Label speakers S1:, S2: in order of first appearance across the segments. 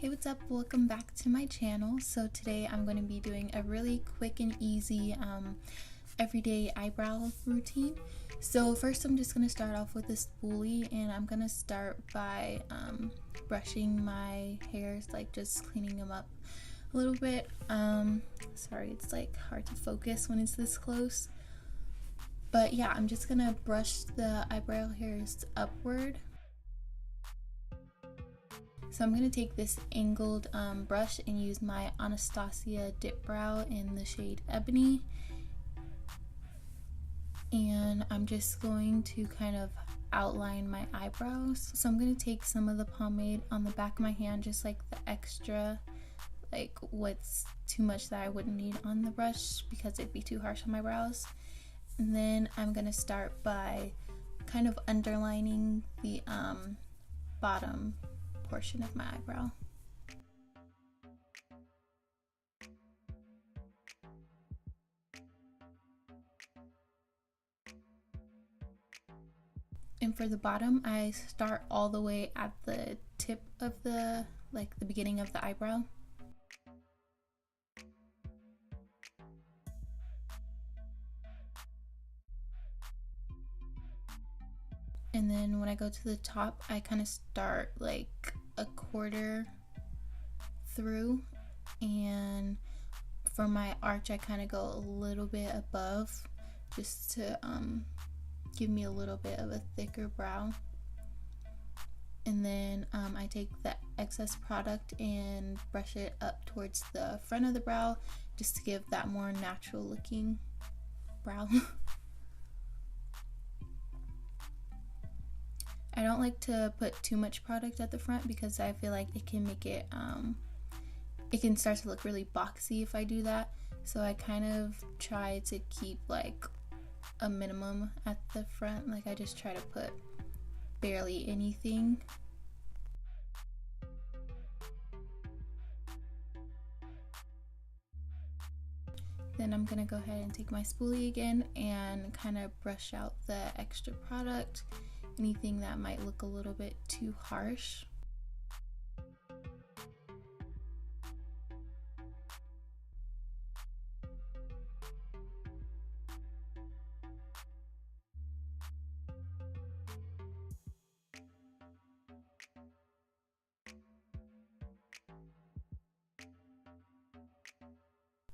S1: Hey, what's up? Welcome back to my channel. So today I'm going to be doing a really quick and easy everyday eyebrow routine. So first I'm just going to start off with a spoolie, and I'm going to start by brushing my hairs, like just cleaning them up a little bit. Sorry, it's like hard to focus when it's this close. But yeah, I'm just going to brush the eyebrow hairs upward. So I'm going to take this angled brush and use my Anastasia Dip Brow in the shade Ebony. And I'm just going to kind of outline my eyebrows. So I'm going to take some of the pomade on the back of my hand, just like the extra, like what's too much that I wouldn't need on the brush because it'd be too harsh on my brows. And then I'm going to start by kind of underlining the bottom portion of my eyebrow. And for the bottom, I start all the way at the tip of the, like the beginning of the eyebrow. And then when I go to the top, I kind of start like a quarter through, and for my arch I kind of go a little bit above just to give me a little bit of a thicker brow. And then I take the excess product and brush it up towards the front of the brow just to give that more natural looking brow. I don't like to put too much product at the front because I feel like it can make it, it can start to look really boxy if I do that. So I kind of try to keep like a minimum at the front. Like I just try to put barely anything. Then I'm gonna go ahead and take my spoolie again and kind of brush out the extra product. Anything that might look a little bit too harsh.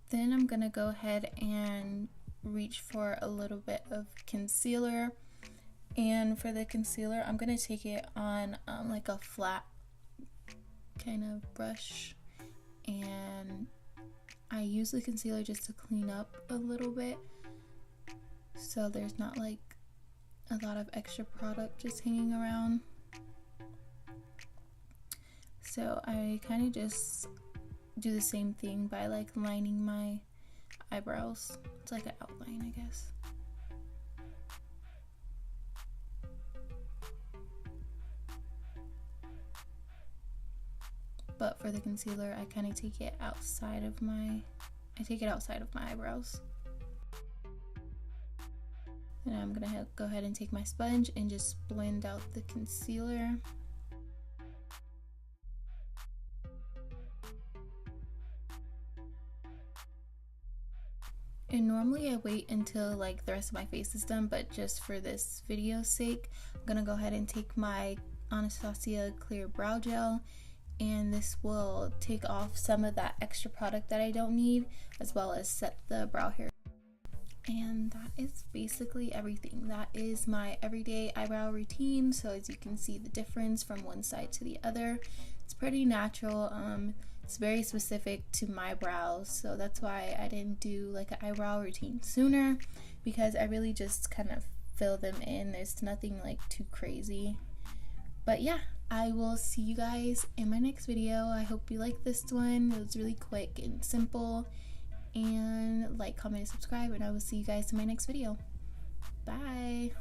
S1: Then I'm gonna go ahead and reach for a little bit of concealer. And for the concealer, I'm going to take it on like a flat kind of brush. And I use the concealer just to clean up a little bit, so there's not like a lot of extra product just hanging around. So I kind of just do the same thing by like lining my eyebrows. It's like an outline, I guess. But for the concealer, I kind of take it outside of my, eyebrows. And I'm gonna go ahead and take my sponge and just blend out the concealer. And normally I wait until like the rest of my face is done, but just for this video's sake, I'm gonna go ahead and take my Anastasia clear brow gel, and this will take off some of that extra product that I don't need, as well as set the brow hair. And that is basically everything. That is my everyday eyebrow routine. So as you can see the difference from one side to the other, it's pretty natural. It's very specific to my brows, so that's why I didn't do like an eyebrow routine sooner, because I really just kind of fill them in. There's nothing like too crazy. But yeah, I will see you guys in my next video. I hope you liked this one. It was really quick and simple. And like, comment, and subscribe, and I will see you guys in my next video. Bye.